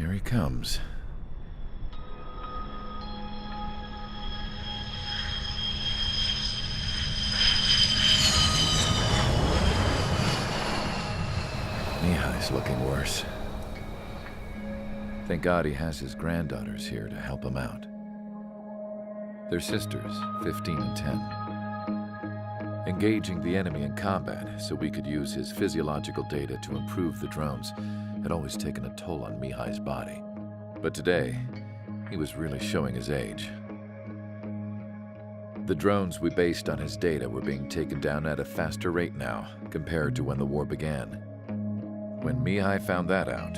Here he comes. Mihai's looking worse. Thank God he has his granddaughters here to help him out. They're sisters, 15 and 10. Engaging the enemy in combat so we could use his physiological data to improve the drones had always taken a toll on Mihai's body. But today, he was really showing his age. The drones we based on his data were being taken down at a faster rate now compared to when the war began. When Mihai found that out,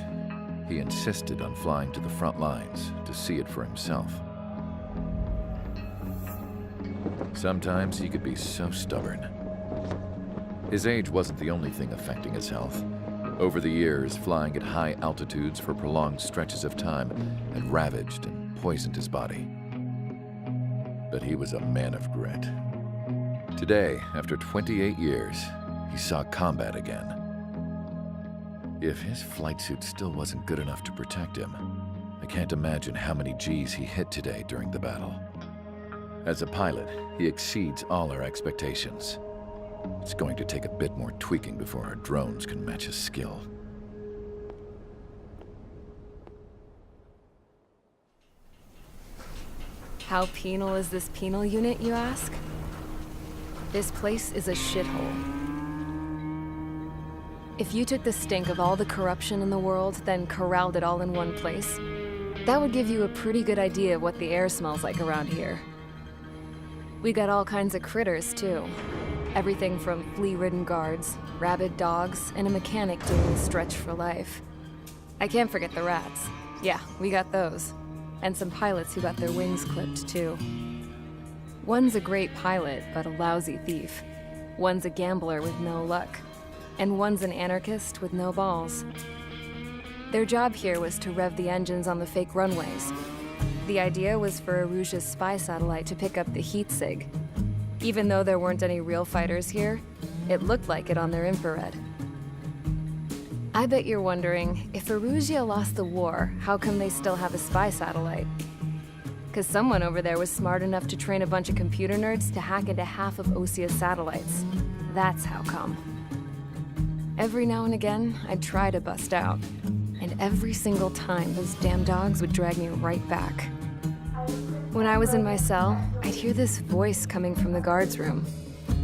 he insisted on flying to the front lines to see it for himself. Sometimes he could be so stubborn. His age wasn't the only thing affecting his health. Over the years, flying at high altitudes for prolonged stretches of time had ravaged and poisoned his body. But he was a man of grit. Today, after 28 years, he saw combat again. If his flight suit still wasn't good enough to protect him, I can't imagine how many Gs he hit today during the battle. As a pilot, he exceeds all our expectations. It's going to take a bit more tweaking before our drones can match his skill. How penal is this penal unit, you ask? This place is a shithole. If you took the stink of all the corruption in the world, then corralled it all in one place, that would give you a pretty good idea of what the air smells like around here. We got all kinds of critters, too. Everything from flea-ridden guards, rabid dogs, and a mechanic doing the stretch for life. I can't forget the rats. Yeah, we got those. And some pilots who got their wings clipped, too. One's a great pilot, but a lousy thief. One's a gambler with no luck. And one's an anarchist with no balls. Their job here was to rev the engines on the fake runways. The idea was for Erusia's spy satellite to pick up the heat sig. Even though there weren't any real fighters here, it looked like it on their infrared. I bet you're wondering, if Erusia lost the war, how come they still have a spy satellite? Because someone over there was smart enough to train a bunch of computer nerds to hack into half of Osia's satellites. That's how come. Every now and again, I'd try to bust out. And every single time, those damn dogs would drag me right back. When I was in my cell, I'd hear this voice coming from the guards room.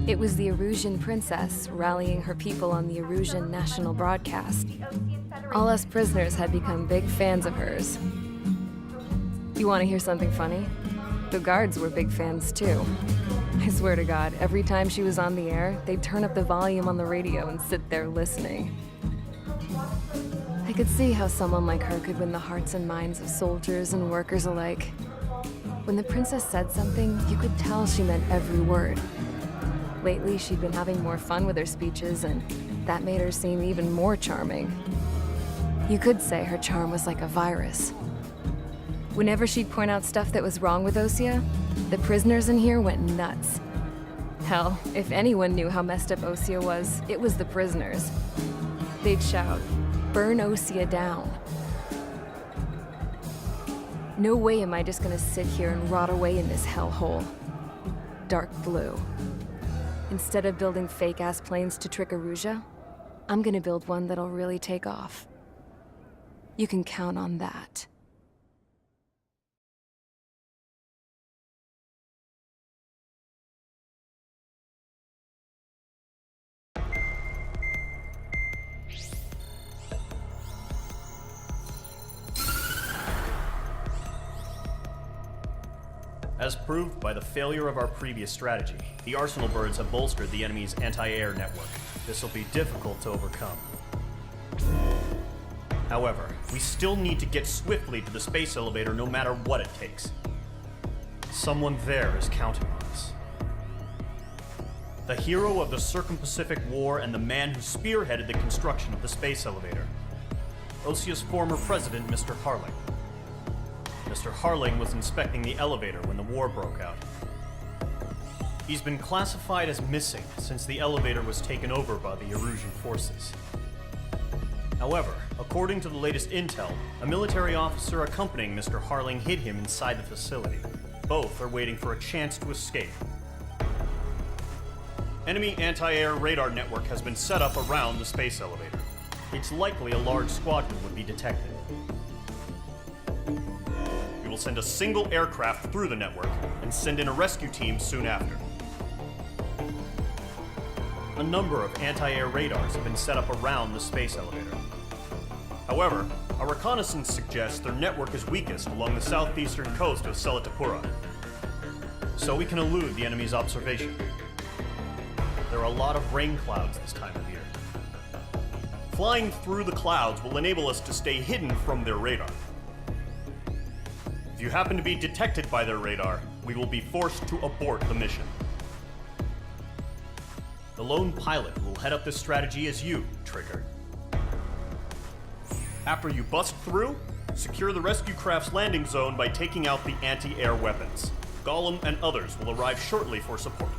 It was the Erusian princess rallying her people on the Erusian national broadcast. All us prisoners had become big fans of hers. You want to hear something funny? The guards were big fans too. I swear to God, every time she was on the air, they'd turn up the volume on the radio and sit there listening. I could see how someone like her could win the hearts and minds of soldiers and workers alike. When the princess said something, you could tell she meant every word. Lately, she'd been having more fun with her speeches, and that made her seem even more charming. You could say her charm was like a virus. Whenever she'd point out stuff that was wrong with Osia, the prisoners in here went nuts. Hell, if anyone knew how messed up Osia was, it was the prisoners. They'd shout, "Burn Osia down." No way am I just gonna sit here and rot away in this hellhole. Dark blue. Instead of building fake-ass planes to trick Erusia, I'm gonna build one that'll really take off. You can count on that. As proved by the failure of our previous strategy, the Arsenal birds have bolstered the enemy's anti-air network. This will be difficult to overcome. However, we still need to get swiftly to the space elevator no matter what it takes. Someone there is counting on us. The hero of the Circum-Pacific War and the man who spearheaded the construction of the space elevator. Osia's former president, Mr. Harling. Mr. Harling was inspecting the elevator when the war broke out. He's been classified as missing since the elevator was taken over by the Erusian forces. However, according to the latest intel, a military officer accompanying Mr. Harling hid him inside the facility. Both are waiting for a chance to escape. Enemy anti-air radar network has been set up around the space elevator. It's likely a large squadron would be detected. We will send a single aircraft through the network and send in a rescue team soon after. A number of anti-air radars have been set up around the space elevator. However, our reconnaissance suggests their network is weakest along the southeastern coast of Selatapura, so we can elude the enemy's observation. There are a lot of rain clouds this time of year. Flying through the clouds will enable us to stay hidden from their radar. If you happen to be detected by their radar, we will be forced to abort the mission. The lone pilot who will head up this strategy is you, Trigger. After you bust through, secure the rescue craft's landing zone by taking out the anti-air weapons. Gollum and others will arrive shortly for support.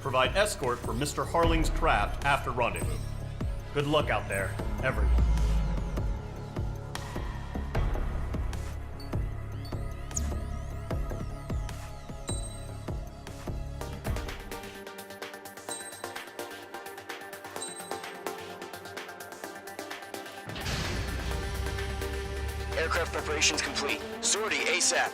Provide escort for Mr. Harling's craft after rendezvous. Good luck out there, everyone. Aircraft preparations complete. Sortie ASAP.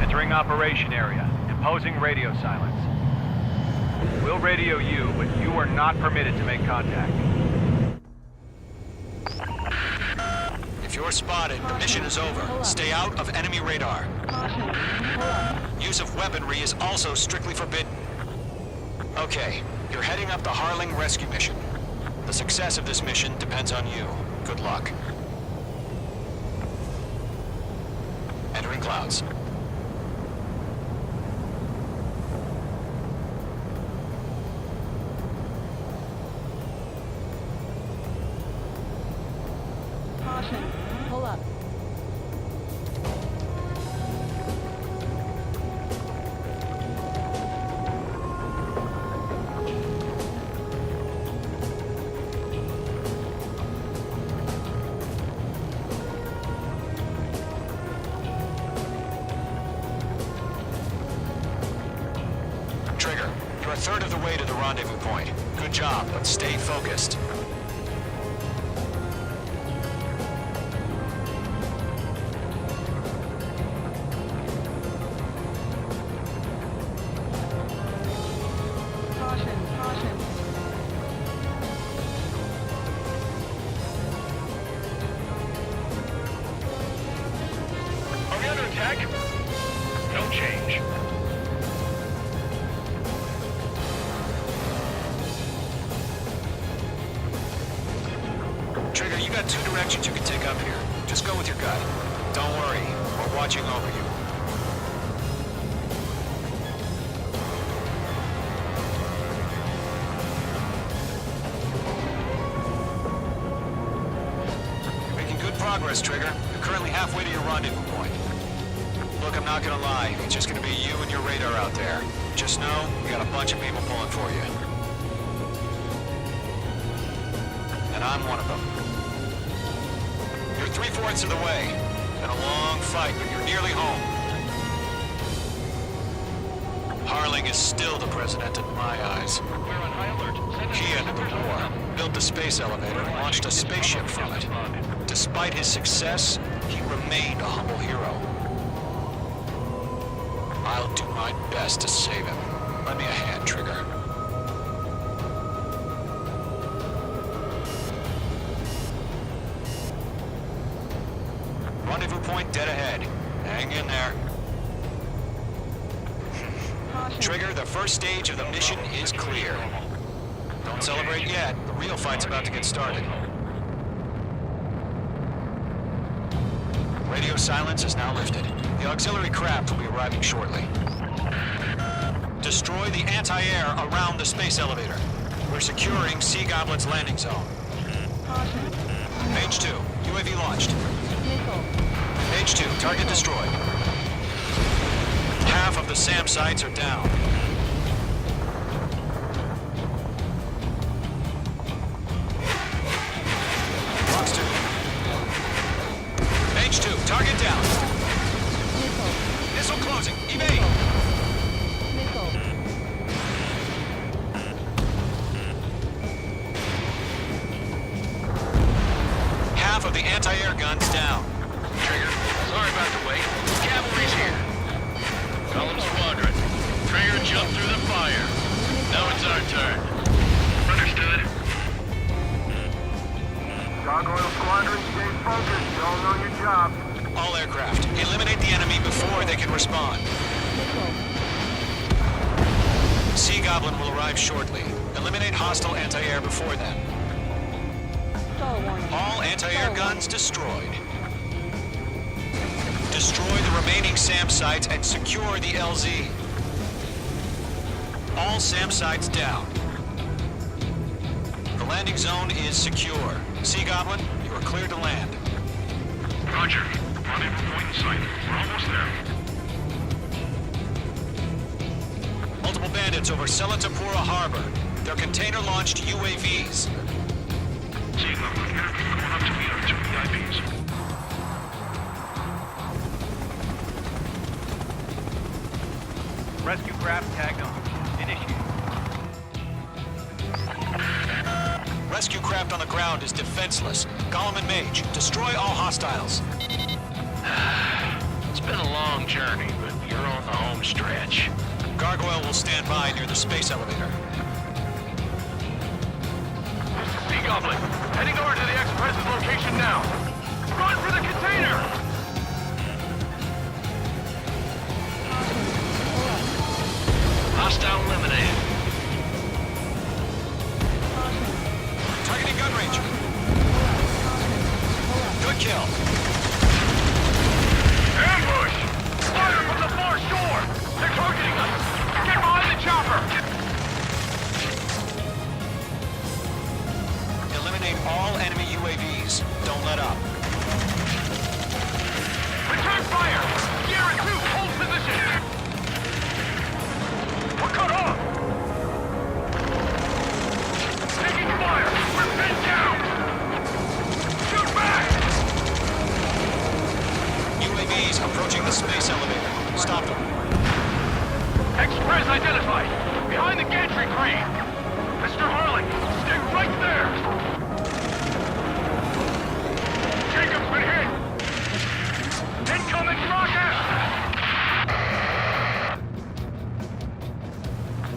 Entering operation area. Imposing radio silence. We'll radio you, but you are not permitted to make contact. If you're spotted, the mission is over. Stay out of enemy radar. Use of weaponry is also strictly forbidden. Okay, you're heading up the Harling rescue mission. The success of this mission depends on you. Good luck. Entering clouds. Pull up. Trigger, you're a third of the way to the rendezvous point. Good job, but stay focused. Are we under attack? No change. Trigger, you got two directions you can take up here. Just go with your gut. Don't worry, we're watching over you. You're making good progress, Trigger. You're currently halfway to your rendezvous point. Look, I'm not gonna lie. It's just gonna be you and your radar out there. Just know, we got a bunch of people pulling for you. And I'm one of them. You're 3/4 of the way. Been a long fight, but you're nearly home. Harling is still the president in my eyes. We're on high alert. He ended the war, built the space elevator, and launched a spaceship from it. Despite his success, he remained a humble hero. I'll do my best to save him. Lend me a hand, Trigger. Rendezvous point dead ahead. Hang in there. Trigger, the first stage of the mission is clear. Don't celebrate yet. The real fight's about to get started. Radio silence is now lifted. The auxiliary craft will be arriving shortly. Destroy the anti-air around the space elevator. We're securing Sea Goblin's landing zone. Caution. Page 2, UAV launched. Missile. Page 2, target destroyed. Half of the SAM sites are down. Box 2. Page 2, target down. Missile. Missile closing, evade. Missile. Half of the anti-air guns down. Trigger, sorry about the wait. Cavalry's here. Column Squadron. Trigger jumped through the fire. Now it's our turn. Understood. Gargoyle Squadron, stay focused. Y'all know your job. All aircraft, eliminate the enemy before they can respond. Missile. Sea Goblin will arrive shortly. Eliminate hostile anti-air before then. Stall warning. All anti-air guns destroyed. Destroy the remaining SAM sites and secure the LZ. All SAM sites down. The landing zone is secure. Sea Goblin, you are cleared to land. Roger. Rendezvous point in sight. We're almost there. Multiple bandits over Selatapura Harbor. They're container-launched UAVs. Sea Level here. Going up to meet our 2 VIPs. Rescue craft tagged on. Initiated. Rescue craft on the ground is defenseless. Gollum and Mage, destroy all hostiles. It's been a long journey, but you're on the home stretch. Gargoyle will stand by near the space elevator. Sea Goblin, heading over to the Express's location now. Run for the container! Hostile eliminated. Targeting gun range. Good kill. Ambush! Fire from the far shore! They're targeting us! Get behind the chopper! Eliminate all enemy UAVs. Don't let up. Return fire! Sierra 2, hold position! We're cut off! Taking fire! We're pinned down! Shoot back! UAVs approaching the space elevator. Stop them. Express identified! Behind the gantry crane! Mr. Harlan, stay right there! Jacob's been hit! Incoming rocket!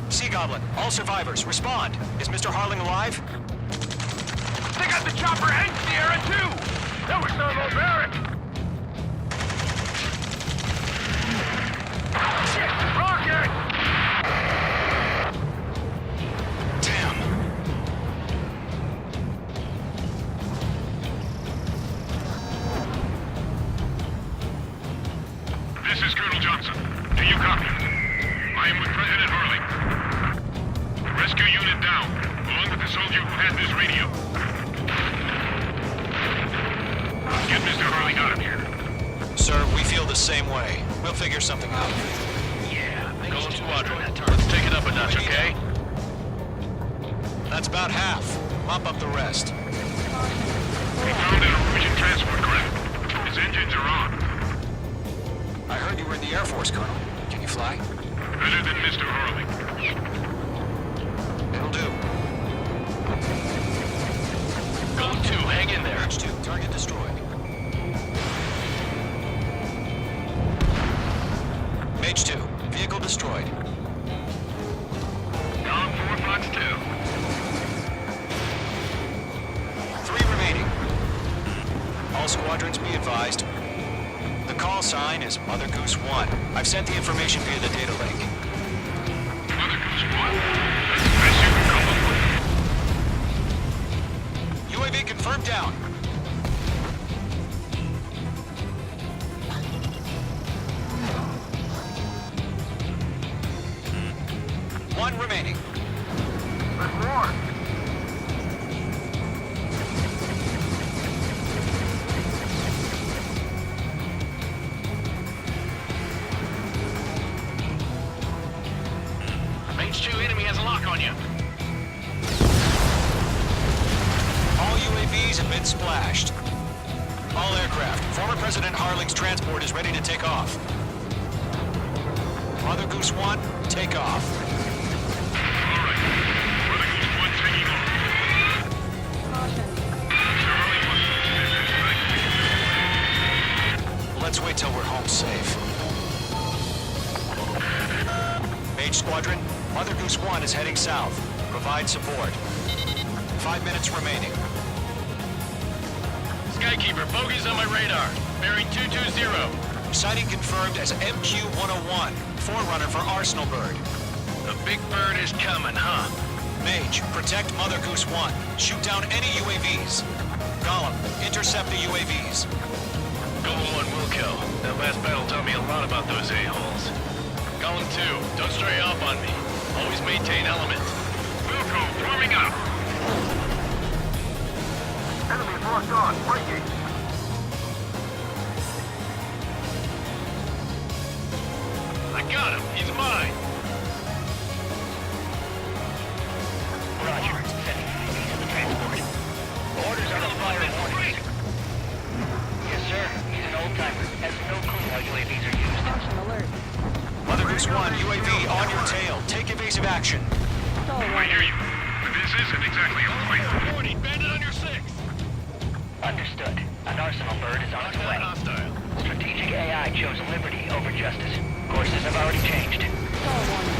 Sea Goblin, all survivors, respond. Is Mr. Harling alive? They got the chopper and Sierra too! That was thermobaric! Shit! Rocket! Damn. This is Colonel Johnson. Do you copy? I am with President Harley. Rescue unit down, along with the soldier who had this radio. Get Mr. Harley out of here. Sir, we feel the same way. We'll figure something out. Yeah, Golem Squadron. Let's take it up a notch, okay? That's about half. Mop up the rest. We found an Norwegian transport craft. His engines are on. I heard you were in the Air Force, Colonel. Can you fly? Better than Mr. Harley. It'll do. Golem 2, hang in there. H2, target destroyed. Mage 2, vehicle destroyed. Golem 4, Fox 2. 3 remaining. All squadrons be advised. The call sign is Mother Goose 1. I've sent the information via the data link. Mother Goose 1. That's the best you can come up with. UAV confirmed down. remaining. There's more. Mage 2 enemy has a lock on you. All UAVs have been splashed. All aircraft. Former President Harling's transport is ready to take off. Mother Goose 1, take off. Alright. Mother Goose 1 taking off. Caution. Let's wait till we're home safe. Mage Squadron, Mother Goose 1 is heading south. Provide support. 5 minutes remaining. Skykeeper, bogey's on my radar. Bearing 220. Sighting confirmed as MQ-101, forerunner for Arsenal Bird. The big bird is coming, huh? Mage, protect Mother Goose 1. Shoot down any UAVs. Gollum, intercept the UAVs. Gollum 1 will kill. That last battle taught me a lot about those a-holes. Gollum 2, don't stray off on me. Always maintain element. Wilco, warming up. Enemy's locked on. Breaking. I got him. He's mine. Roger. Sending UAVs to the transport. Orders on the fire warning. Yes, sir. He's an old-timer. Has no clue how UAVs are used. Caution alert. Mother Goose 1, UAV on your tail. Take evasive action. Stall I warning. hear you. But this isn't exactly all right. Warning, bandit on your 6. Understood. An Arsenal Bird is on its way. Hostile. Strategic AI chose liberty over justice. Courses have already changed. Stall warning.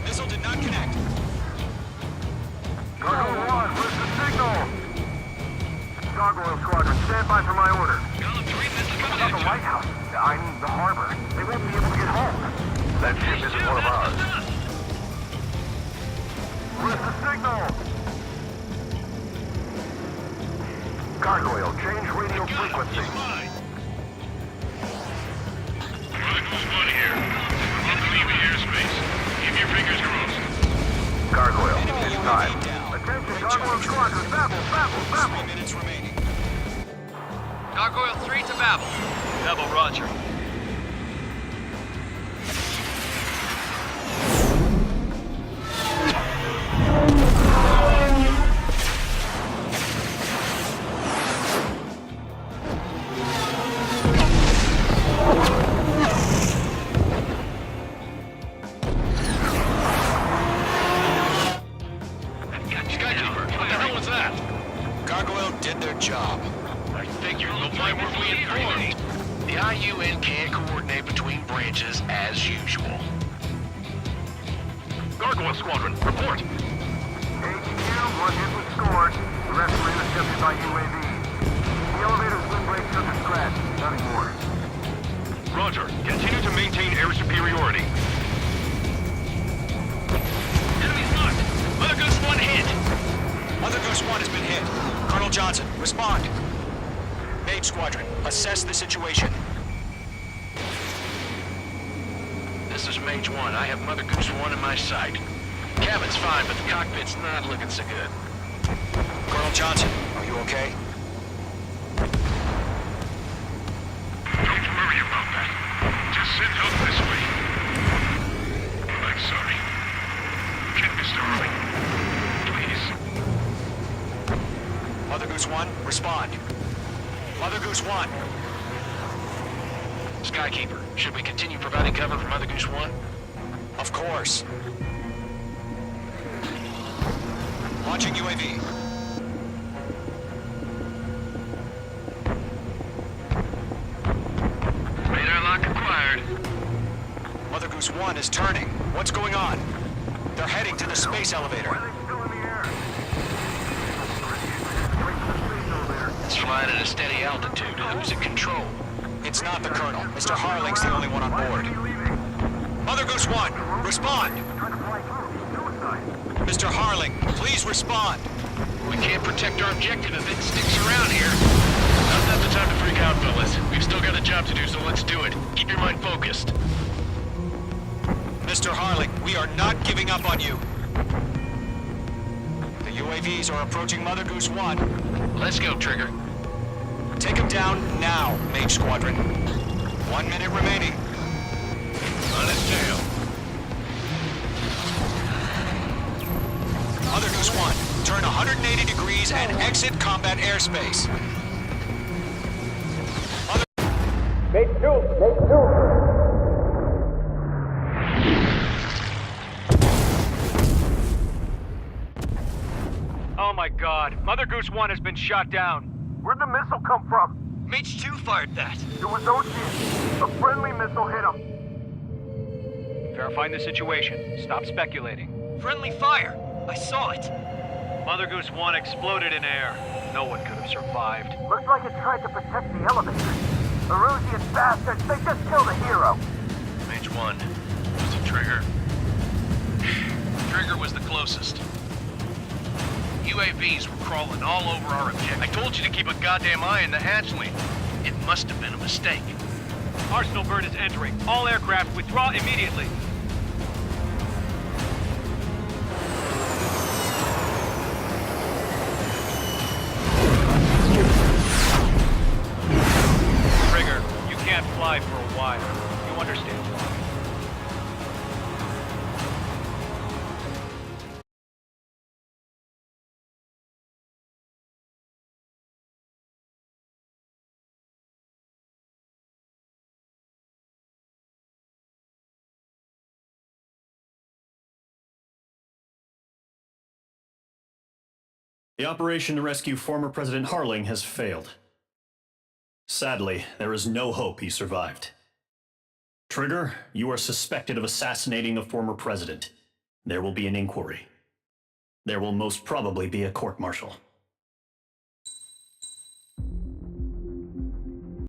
Missile did not connect. Gargoyle 1, where's the signal? Gargoyle Squadron, stand by for my order. Gollum 3, this is coming Not at the you. White House. I mean the harbor. They won't be able to get home. That ship isn't one of ours. Where's the signal? Gargoyle, change radio frequency. He's mine. Mother Goose 1 here. About to leave the airspace. Keep your fingers crossed. Gargoyle, Enemy it's UAV time. down. Attention, Gargoyle Squadron, babble, babble, 3 babble. minutes remaining. Gargoyle 3 to Babel. Babel, roger. Skykeeper, what the hell was that? Gargoyle did their job. I figured, but why weren't we informed? The IUN can't coordinate between branches as usual. Gargoyle Squadron, report. HQ, one hit was scored. The rest were intercepted by UAV. The elevator's windbreak took a scratch. Nothing more. Roger. Continue to maintain air superiority. Enemy's marked. Mother Goose 1 hit. Mother Goose 1 has been hit. Colonel Johnson, respond. Mage Squadron, assess the situation. This is Mage 1. I have Mother Goose 1 in my sight. Cabin's fine, but the cockpit's not looking so good. Colonel Johnson, are you okay? Don't worry about that. Just send help this way. I'm sorry. Get Mr. Harling. Please. Mother Goose 1, respond. Mother Goose 1. Skykeeper, should we continue providing cover for Mother Goose 1? Of course. Launching UAV. Radar lock acquired. Mother Goose 1 is turning. What's going on? They're heading to the space elevator. Why are they still in the air? It's flying at a steady altitude. Who's in control? It's not the Colonel. Mr. Harling's the only one on board. Mother Goose 1, respond. Trying to fly through. Suicide. Mr. Harling, please respond. We can't protect our objective if it sticks around here. Now's not the time to freak out, fellas. We've still got a job to do, so let's do it. Keep your mind focused. Mr. Harling, we are not giving up on you. The UAVs are approaching Mother Goose 1. Let's go, Trigger. Take him down now, Mage Squadron. 1 minute remaining. On his tail. Mother Goose 1, turn 180 degrees and exit combat airspace. Oh my god, Mother Goose 1 has been shot down. Where'd the missile come from? Mage 2 fired that. It was Ocean. A friendly missile hit him. Verifying the situation. Stop speculating. Friendly fire. I saw it. Mother Goose 1 exploded in air. No one could have survived. Looks like it tried to protect the elevator. Erusian bastards, they just killed a hero. Mage 1. Was it Trigger? Trigger was the closest. UAVs were crawling all over our objective. I told you to keep a goddamn eye on the hatchling. It must have been a mistake. Arsenal bird is entering. All aircraft withdraw immediately. Trigger, you can't fly for a while. You understand why. The operation to rescue former President Harling has failed. Sadly, there is no hope he survived. Trigger, you are suspected of assassinating a former president. There will be an inquiry. There will most probably be a court-martial.